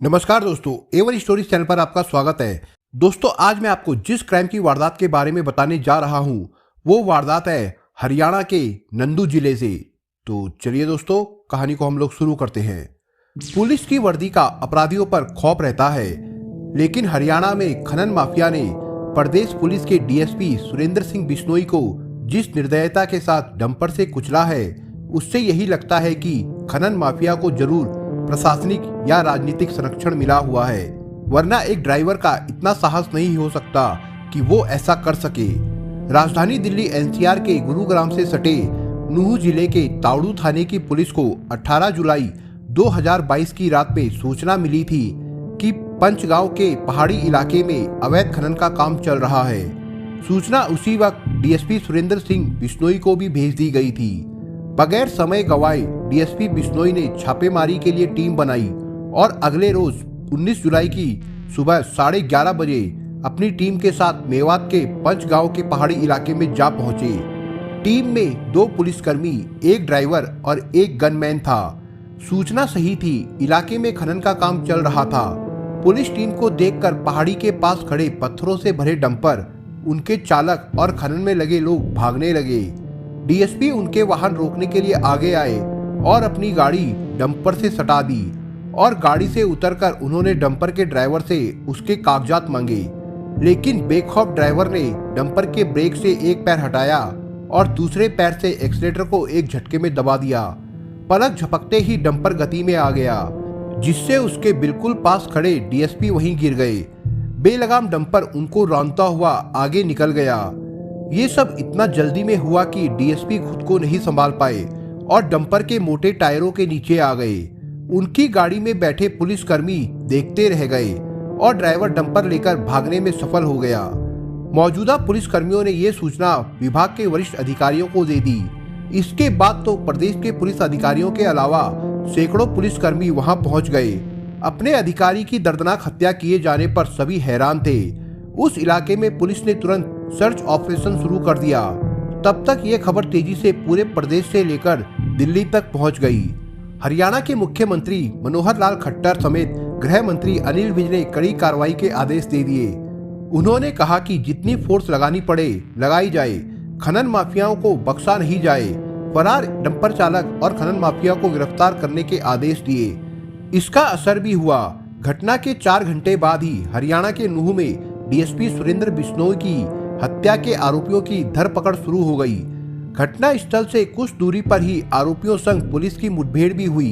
नमस्कार दोस्तों, ever stories channel पर आपका स्वागत है। दोस्तों, आज मैं आपको जिस क्राइम की वारदात के बारे में बताने जा रहा हूं, वो वारदात है हरियाणा के नंदू जिले से। तो चलिए दोस्तों, कहानी को हम लोग शुरू करते हैं। पुलिस की वर्दी का अपराधियों पर खौफ रहता है, लेकिन हरियाणा में खनन माफिया ने प्रदेश पुलिस के डीएसपी सुरेंद्र सिंह बिश्नोई को जिस निर्दयता के साथ डंपर से कुचला है, उससे यही लगता है कि खनन माफिया को जरूर प्रशासनिक या राजनीतिक संरक्षण मिला हुआ है, वरना एक ड्राइवर का इतना साहस नहीं हो सकता कि वो ऐसा कर सके। राजधानी दिल्ली एनसीआर के गुरुग्राम से सटे नूह जिले के तावड़ू थाने की पुलिस को 18 जुलाई 2022 की रात में सूचना मिली थी कि पंचगांव के पहाड़ी इलाके में अवैध खनन का काम चल रहा है। सूचना उसी वक्त डीएसपी सुरेंद्र सिंह बिश्नोई को भी भेज दी गई थी। बगैर समय गवाए डीएसपी बिश्नोई ने छापेमारी के लिए टीम बनाई और अगले रोज 19 जुलाई की सुबह 11:30 बजे अपनी टीम के साथ मेवात के पंचगांव के पहाड़ी इलाके में जा पहुंचे। टीम में 2 पुलिसकर्मी, 1 ड्राइवर और 1 गनमैन था। सूचना सही थी, इलाके में खनन का काम चल रहा था। पुलिस टीम को देखकर पहाड़ी के पास खड़े पत्थरों से भरे डंपर, उनके चालक और खनन में लगे लोग भागने लगे। डीएसपी उनके वाहन रोकने के लिए आगे आए और अपनी गाड़ी डंपर से सटा दी और गाड़ी से उतरकर उन्होंने डंपर के ड्राइवर से उसके कागजात मांगे, लेकिन बेखौफ ड्राइवर ने डंपर के ब्रेक से एक पैर हटाया और दूसरे पैर से एक्सीलेटर को एक झटके में दबा दिया। पलक झपकते ही डंपर गति में आ गया, जिससे उसके बिल्कुल पास खड़े डीएसपी वहीं गिर गए। बेलगाम डंपर उनको रौंदता हुआ आगे निकल गया। ये सब इतना जल्दी में हुआ कि डीएसपी खुद को नहीं संभाल पाए और डंपर के मोटे टायरों के नीचे आ गए। उनकी गाड़ी में बैठे पुलिसकर्मी देखते रह गए और ड्राइवर डंपर लेकर भागने में सफल हो गया। मौजूदा पुलिसकर्मियों ने ये सूचना विभाग के वरिष्ठ अधिकारियों को दे दी। इसके बाद तो प्रदेश के पुलिस अधिकारियों के अलावा सैकड़ों पुलिसकर्मी वहां पहुंच गए। अपने अधिकारी की दर्दनाक हत्या किए जाने पर सभी हैरान थे। उस इलाके में पुलिस ने तुरंत सर्च ऑपरेशन शुरू कर दिया। तब तक ये खबर तेजी से पूरे प्रदेश से लेकर दिल्ली तक पहुंच गई। हरियाणा के मुख्यमंत्री मनोहर लाल खट्टर समेत गृह मंत्री अनिल विज ने कड़ी कार्रवाई के आदेश दे दिए। उन्होंने कहा कि जितनी फोर्स लगानी पड़े लगाई जाए, खनन माफियाओं को बख्शा नहीं जाए। फरार डंपर चालक और खनन माफिया को गिरफ्तार करने के आदेश दिए। इसका असर भी हुआ। घटना के 4 घंटे बाद ही हरियाणा के नूह में डीएसपी सुरेंद्र बिश्नोई की हत्या के आरोपियों की धरपकड़ शुरू हो गई। घटना स्थल से कुछ दूरी पर ही आरोपियों संग पुलिस की मुठभेड़ भी हुई।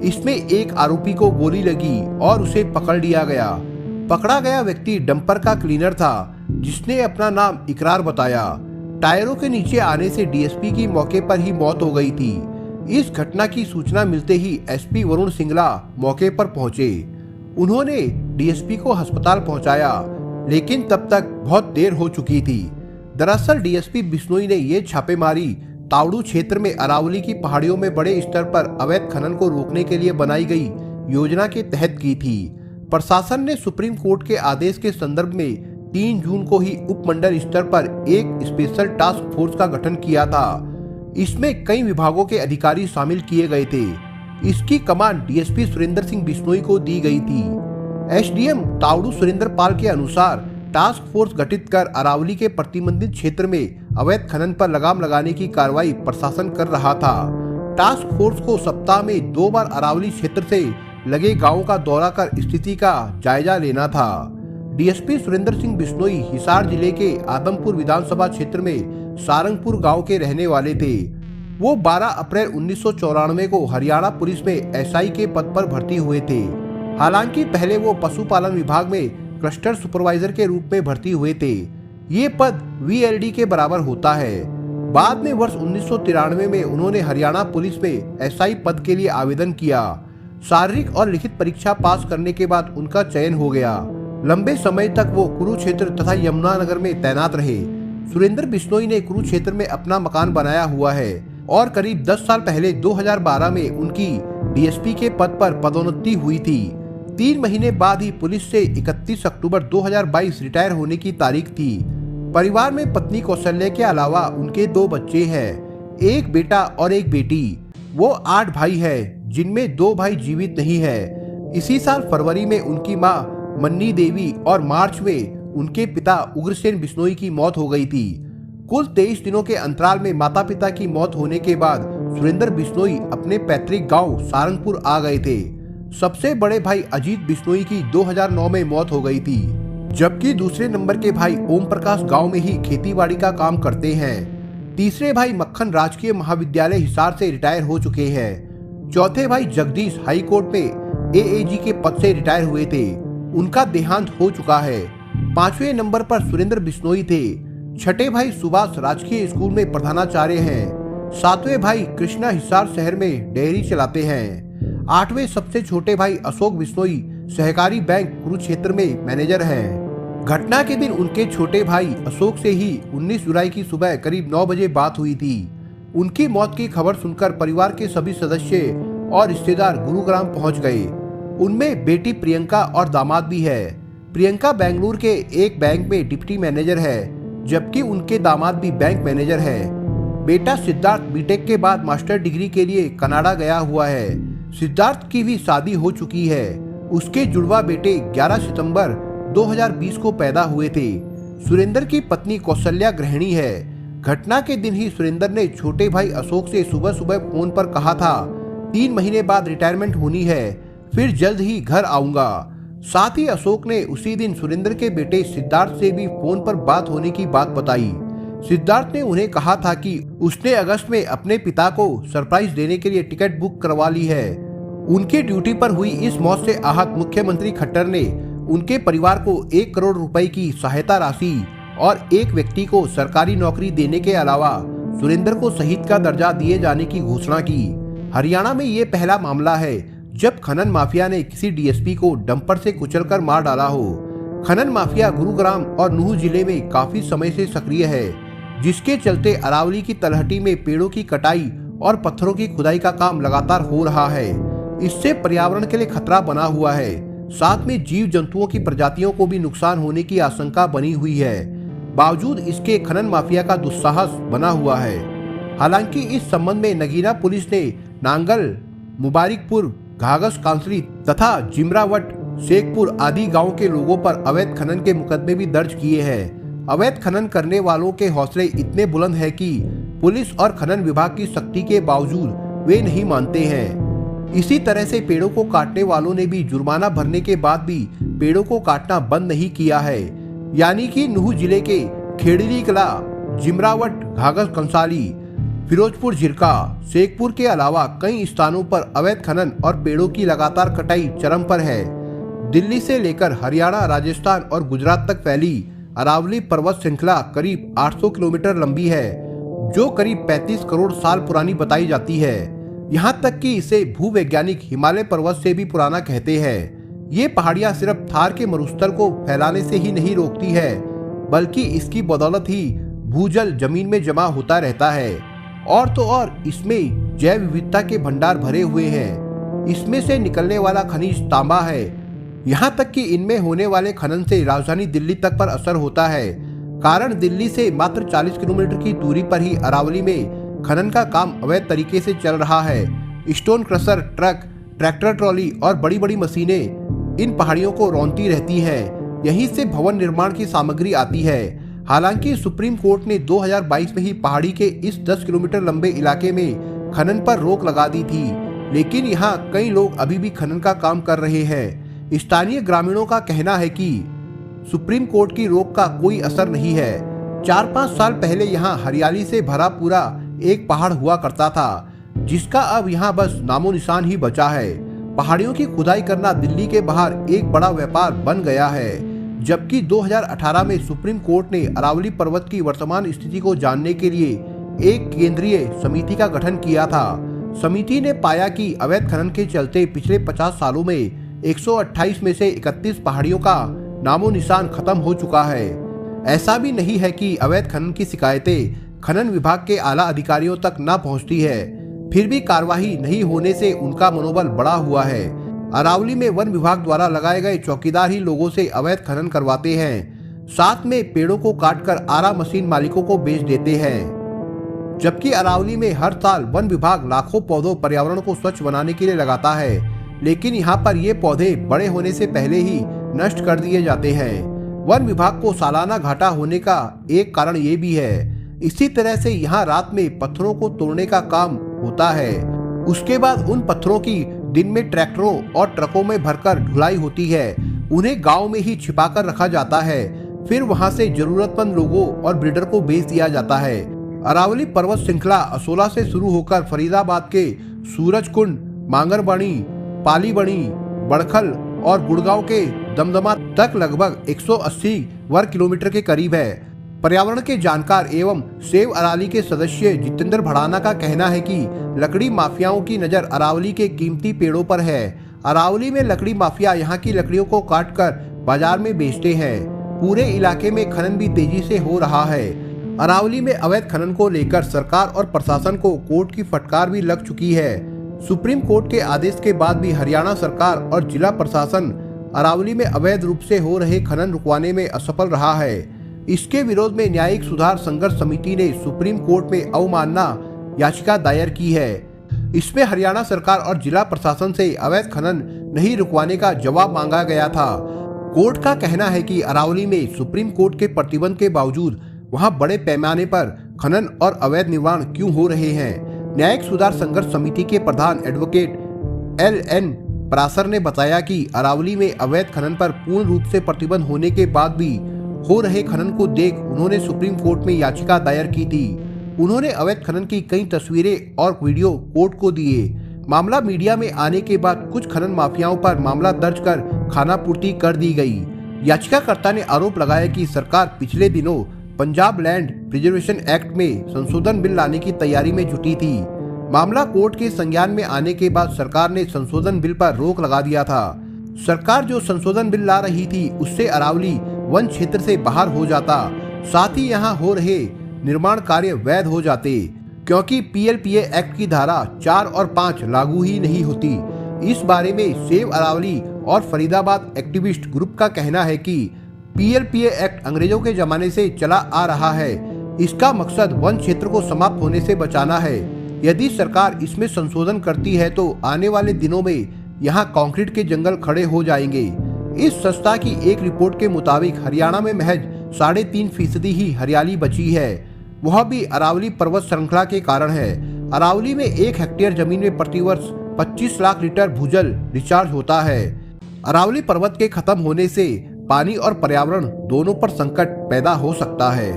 इसमें एक आरोपी को गोली लगी और उसे पकड़ लिया गया। पकड़ा गया व्यक्ति डंपर का क्लीनर था, जिसने अपना नाम इकरार बताया। टायरों के नीचे आने से डीएसपी की मौके पर ही मौत हो गई थी। इस घटना की सूचना मिलते ही एसपी वरुण सिंगला मौके पर पहुंचे। उन्होंने डीएसपी को अस्पताल पहुंचाया, लेकिन तब तक बहुत देर हो चुकी थी। दरअसल डीएसपी बिश्नोई ने ये छापेमारी तावड़ू क्षेत्र में अरावली की पहाड़ियों में बड़े स्तर पर अवैध खनन को रोकने के लिए बनाई गई योजना के तहत की थी। प्रशासन ने सुप्रीम कोर्ट के आदेश के संदर्भ में 3 जून को ही उपमंडल स्तर पर एक स्पेशल टास्क फोर्स का गठन किया था। इसमें कई विभागों के अधिकारी शामिल किए गए थे। इसकी कमान डीएसपी सुरेंद्र सिंह बिश्नोई को दी गई थी। एसडीएम तावड़ू सुरेंद्र पाल के अनुसार टास्क फोर्स गठित कर अरावली के प्रतिबंधित क्षेत्र में अवैध खनन पर लगाम लगाने की कार्रवाई प्रशासन कर रहा था। टास्क फोर्स को सप्ताह में 2 बार अरावली क्षेत्र से लगे गांवों का दौरा कर स्थिति का जायजा लेना था। डीएसपी सुरेंद्र सिंह बिश्नोई हिसार जिले के आदमपुर विधानसभा क्षेत्र में सारंगपुर गांव के रहने वाले थे। वो 12 अप्रैल 1994 को हरियाणा पुलिस में एसआई के पद पर भर्ती हुए थे। हालांकि पहले वो पशुपालन विभाग में क्लस्टर सुपरवाइजर के रूप में भर्ती हुए थे। ये पद वीएलडी के बराबर होता है। बाद में वर्ष 1993 में उन्होंने हरियाणा पुलिस में एसआई पद के लिए आवेदन किया। शारीरिक और लिखित परीक्षा पास करने के बाद उनका चयन हो गया। लंबे समय तक वो कुरुक्षेत्र तथा यमुनानगर में तैनात रहे। सुरेंद्र बिश्नोई ने कुरुक्षेत्र में अपना मकान बनाया हुआ है और करीब 10 साल पहले 2012 में उनकी डीएसपी के पद पर पदोन्नति हुई थी। 3 महीने बाद ही पुलिस से 31 अक्टूबर 2022 रिटायर होने की तारीख थी। परिवार में पत्नी कौशल्या के अलावा उनके 2 बच्चे हैं, एक बेटा और एक बेटी। वो 8 भाई है, जिनमें 2 भाई जीवित नहीं है। इसी साल फरवरी में उनकी मां मन्नी देवी और मार्च में उनके पिता उग्रसेन बिश्नोई की मौत हो गई थी। कुल 23 दिनों के अंतराल में माता पिता की मौत होने के बाद सुरेंद्र बिश्नोई अपने पैतृक गांव सारंगपुर आ गए थे। सबसे बड़े भाई अजीत बिश्नोई की 2009 में मौत हो गई थी, जबकि दूसरे नंबर के भाई ओम प्रकाश गांव में ही खेतीबाड़ी का काम करते हैं। तीसरे भाई मक्खन राजकीय महाविद्यालय हिसार से रिटायर हो चुके हैं। चौथे भाई जगदीश हाई कोर्ट में एएजी के पद से रिटायर हुए थे, उनका देहांत हो चुका है। पांचवें नंबर पर सुरेंद्र बिश्नोई थे। छठे भाई सुभाष राजकीय स्कूल में प्रधानाचार्य हैं। सातवें भाई कृष्णा हिसार शहर में डेयरी चलाते हैं। आठवें सबसे छोटे भाई अशोक बिश्नोई सहकारी बैंक कुरुक्षेत्र में मैनेजर हैं। घटना के दिन उनके छोटे भाई अशोक से ही 19 जुलाई की सुबह करीब 9 बजे बात हुई थी। उनकी मौत की खबर सुनकर परिवार के सभी सदस्य और रिश्तेदार गुरुग्राम पहुंच गए। उनमें बेटी प्रियंका और दामाद भी है। प्रियंका बेंगलुरु के एक बैंक में डिप्टी मैनेजर है, जबकि उनके दामाद भी बैंक मैनेजर है। बेटा सिद्धार्थ बीटेक के बाद मास्टर डिग्री के लिए कनाडा गया हुआ है। सिद्धार्थ की भी शादी हो चुकी है। उसके जुड़वा बेटे 11 सितंबर 2020 को पैदा हुए थे। सुरेंद्र की पत्नी कौशल्या गृहिणी है। घटना के दिन ही सुरेंद्र ने छोटे भाई अशोक से सुबह सुबह फोन पर कहा था 3 महीने बाद रिटायरमेंट होनी है, फिर जल्द ही घर आऊंगा। साथ ही अशोक ने उसी दिन सुरेंद्र के बेटे सिद्धार्थ से भी फोन पर बात होने की बात बताई। सिद्धार्थ ने उन्हें कहा था कि उसने अगस्त में अपने पिता को सरप्राइज देने के लिए टिकट बुक करवा ली है। उनकी ड्यूटी पर हुई इस मौत से आहत मुख्यमंत्री खट्टर ने उनके परिवार को 1 करोड़ रुपए की सहायता राशि और एक व्यक्ति को सरकारी नौकरी देने के अलावा सुरेंद्र को शहीद का दर्जा दिए जाने की घोषणा की। हरियाणा में ये पहला मामला है जब खनन माफिया ने किसी डीएसपी को डंपर से कुचलकर मार डाला हो। खनन माफिया गुरुग्राम और नूह जिले में काफी समय से सक्रिय है, जिसके चलते अरावली की तलहटी में पेड़ों की कटाई और पत्थरों की खुदाई का काम लगातार हो रहा है। इससे पर्यावरण के लिए खतरा बना हुआ है, साथ में जीव जंतुओं की प्रजातियों को भी नुकसान होने की आशंका बनी हुई है। बावजूद इसके खनन माफिया का दुस्साहस बना हुआ है। हालांकि इस संबंध में नगीना पुलिस ने नांगल, मुबारिकपुर, घाघस कांसली तथा जिमरावट, शेखपुर आदि गांव के लोगों पर अवैध खनन के मुकदमे भी दर्ज किए हैं। अवैध खनन करने वालों के हौसले इतने बुलंद हैं कि पुलिस और खनन विभाग की सख्ती के बावजूद वे नहीं मानते हैं। इसी तरह से पेड़ों को काटने वालों ने भी जुर्माना भरने के बाद भी पेड़ों को काटना बंद नहीं किया है। यानी कि नूह जिले के खेड़ली कला, जिमरावट, घाघस कंसाली, फिरोजपुर झिरका, शेखपुर के अलावा कई स्थानों पर अवैध खनन और पेड़ों की लगातार कटाई चरम पर है। दिल्ली से लेकर हरियाणा, राजस्थान और गुजरात तक फैली अरावली पर्वत श्रृंखला करीब 800 किलोमीटर लंबी है, जो करीब 35 करोड़ साल पुरानी बताई जाती है। यहाँ तक कि इसे भूवैज्ञानिक हिमालय पर्वत से भी पुराना कहते हैं। ये पहाड़ियाँ सिर्फ थार के मरुस्थल को फैलाने से ही नहीं रोकती है, बल्कि इसकी बदौलत ही भूजल जमीन में जमा होता रहता है। और तो और इसमें जैव विविधता के भंडार भरे हुए हैं। इसमें से निकलने वाला खनिज तांबा है। यहाँ तक कि इनमें होने वाले खनन से राजधानी दिल्ली तक पर असर होता है। कारण दिल्ली से मात्र 40 किलोमीटर की दूरी पर ही अरावली में खनन का काम अवैध तरीके से चल रहा है। Stone crusher, truck, tractor trolley और बड़ी बड़ी मशीनें इन पहाड़ियों को रौंदती रहती हैं। यहीं से भवन निर्माण की सामग्री आती है। हालांकि सुप्रीम कोर्ट ने 2022 में ही पहाड़ी के इस 10 किलोमीटर लंबे इलाके में खनन पर रोक लगा दी थी, लेकिन यहाँ कई लोग अभी भी खनन का काम कर रहे हैं। स्थानीय ग्रामीणों का कहना है कि सुप्रीम कोर्ट की रोक का कोई असर नहीं है। 4-5 साल पहले यहाँ हरियाली से भरा पूरा एक पहाड़ हुआ करता था, जिसका अब यहाँ बस नामो निशान ही बचा है। पहाड़ियों की खुदाई करना दिल्ली के बाहर एक बड़ा व्यापार बन गया है। जबकि 2018 में सुप्रीम कोर्ट ने अरावली पर्वत की वर्तमान स्थिति को जानने के लिए एक केंद्रीय समिति का गठन किया था। समिति ने पाया कि अवैध खनन के चलते पिछले 50 सालों में 128 में से 31 पहाड़ियों का नामो निशान खत्म हो चुका है। ऐसा भी नहीं है कि अवैध खनन की शिकायतें खनन विभाग के आला अधिकारियों तक न पहुंचती है, फिर भी कार्रवाई नहीं होने से उनका मनोबल बढ़ा हुआ है। अरावली में वन विभाग द्वारा लगाए गए चौकीदार ही लोगों से अवैध खनन करवाते हैं, साथ में पेड़ों को काटकर आरा मशीन मालिकों को बेच देते हैं। जबकि अरावली में हर साल वन विभाग लाखों पौधों पर्यावरण को स्वच्छ बनाने के लिए लगाता है, लेकिन यहाँ पर ये पौधे बड़े होने से पहले ही नष्ट कर दिए जाते हैं। वन विभाग को सालाना घाटा होने का एक कारण ये भी है। इसी तरह से यहाँ रात में पत्थरों को तोड़ने का काम होता है। उसके बाद उन पत्थरों की दिन में ट्रैक्टरों और ट्रकों में भरकर ढुलाई होती है। उन्हें गांव में ही छिपाकर रखा जाता है, फिर वहां से जरूरतमंद लोगों और ब्रीडर को बेच दिया जाता है। अरावली पर्वत श्रृंखला असोला से शुरू होकर फरीदाबाद के सूरजकुंड, मांगरबणी, पालीबणी, बड़खल और गुड़गांव के दमदमा तक लगभग 180 वर्ग किलोमीटर के करीब है। पर्यावरण के जानकार एवं सेव अरावली के सदस्य जितेंद्र भड़ाना का कहना है कि लकड़ी माफियाओं की नजर अरावली के कीमती पेड़ों पर है। अरावली में लकड़ी माफिया यहाँ की लकड़ियों को काटकर बाजार में बेचते हैं। पूरे इलाके में खनन भी तेजी से हो रहा है। अरावली में अवैध खनन को लेकर सरकार और प्रशासन को कोर्ट की फटकार भी लग चुकी है। सुप्रीम कोर्ट के आदेश के बाद भी हरियाणा सरकार और जिला प्रशासन अरावली में अवैध रूप से हो रहे खनन रुकवाने में असफल रहा है। इसके विरोध में न्यायिक सुधार संघर्ष समिति ने सुप्रीम कोर्ट में अवमानना याचिका दायर की है। इसमें हरियाणा सरकार और जिला प्रशासन से अवैध खनन नहीं रुकवाने का जवाब मांगा गया था। कोर्ट का कहना है कि अरावली में सुप्रीम कोर्ट के प्रतिबंध के बावजूद वहां बड़े पैमाने पर खनन और अवैध निर्माण क्यों हो रहे हैं। न्यायिक सुधार संघर्ष समिति के प्रधान एडवोकेट LN परासर ने बताया कि अरावली में अवैध खनन पर पूर्ण रूप से प्रतिबंध होने के बाद भी हो रहे खनन को देख उन्होंने सुप्रीम कोर्ट में याचिका दायर की थी। उन्होंने अवैध खनन की कई तस्वीरें और वीडियो कोर्ट को दिए। मामला मीडिया में आने के बाद कुछ खनन माफियाओं पर मामला दर्ज कर खानापूर्ति कर दी गई। याचिकाकर्ता ने आरोप लगाया कि सरकार पिछले दिनों पंजाब लैंड प्रिजर्वेशन एक्ट में संशोधन बिल लाने की तैयारी में जुटी थी। मामला कोर्ट के संज्ञान में आने के बाद सरकार ने संशोधन बिल पर रोक लगा दिया था। सरकार जो संशोधन बिल ला रही थी उससे अरावली वन क्षेत्र से बाहर हो जाता, साथ ही यहाँ हो रहे निर्माण कार्य वैध हो जाते, क्योंकि PLPA एक्ट की धारा 4 और 5 लागू ही नहीं होती। इस बारे में सेव अरावली और फरीदाबाद एक्टिविस्ट ग्रुप का कहना है कि PLPA एक्ट अंग्रेजों के जमाने से चला आ रहा है। इसका मकसद वन क्षेत्र को समाप्त होने से बचाना है। यदि सरकार इसमें संशोधन करती है तो आने वाले दिनों में यहाँ कंक्रीट के जंगल खड़े हो जाएंगे। इस संस्था की एक रिपोर्ट के मुताबिक हरियाणा में महज 3.5% ही हरियाली बची है, वह भी अरावली पर्वत श्रृंखला के कारण है। अरावली में 1 हेक्टेयर जमीन में प्रतिवर्ष 25 लाख लीटर भूजल रिचार्ज होता है। अरावली पर्वत के खत्म होने से पानी और पर्यावरण दोनों पर संकट पैदा हो सकता है।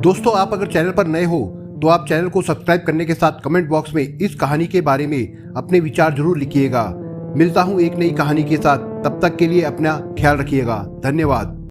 दोस्तों, आप अगर चैनल पर नए हो तो आप चैनल को सब्सक्राइब करने के साथ कमेंट बॉक्स में इस कहानी के बारे में अपने विचार जरूर लिखिएगा। मिलता हूँ एक नई कहानी के साथ, तब तक के लिए अपना ख्याल रखिएगा। धन्यवाद।